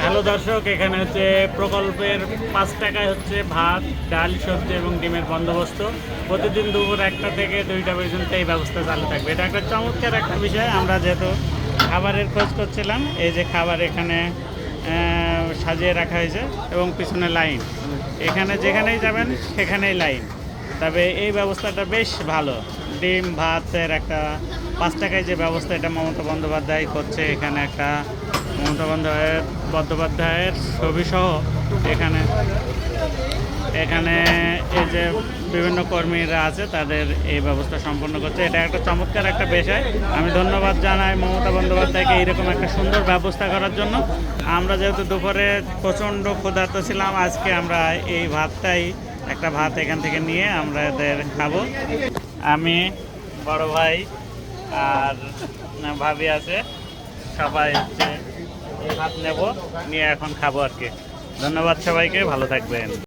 Hello দর্শক, এখানে হচ্ছে প্রকল্পের 5 টাকায় হচ্ছে ভাত, ডাল, সবজি এবং ডিমের বন্দোবস্ত। প্রতিদিন দুপুর 1টা থেকে 2টা পর্যন্ত এই ব্যবস্থা চালু থাকবে। এটা একটা চমৎকার একটা বিষয়। আমরা যেহেতু খাবারের খোঁজ করছিলাম, এই যে খাবার এখানে সাজিয়ে রাখা হয়েছে এবং পিছনে লাইন। এখানে যেখানেই যাবেন সেখানেই লাইন। তবে এই ব্যবস্থাটা বেশ ভালো। ডিম ভাতের একটা 5 টাকায় যে ব্যবস্থা, এটা মমতা বন্দ্যোপাধ্যায় করছে। এখানে একটা মমতা বন্দ্যোপাধ্যায়ের ছবিসহ এখানে এখানে এই যে বিভিন্ন কর্মীরা আছে তাদের এই ব্যবস্থা সম্পন্ন করছে। এটা একটা চমৎকার একটা বিষয়। আমি ধন্যবাদ জানাই মমতা বন্দ্যোপাধ্যায়কে এইরকম একটা সুন্দর ব্যবস্থা করার জন্য। আমরা যেহেতু দুপুরে প্রচণ্ড ক্ষুধার্ত ছিলাম, আজকে আমরা এই ভাতটাই একটা ভাত এখান থেকে নিয়ে আমরা এদের খাবো। আমি, বড় ভাই আর ভাবি আছে, সবাই হচ্ছে এই ভাত নেব, নিয়ে এখন খাবো আর কি। ধন্যবাদ সবাইকে, ভালো থাকবেন।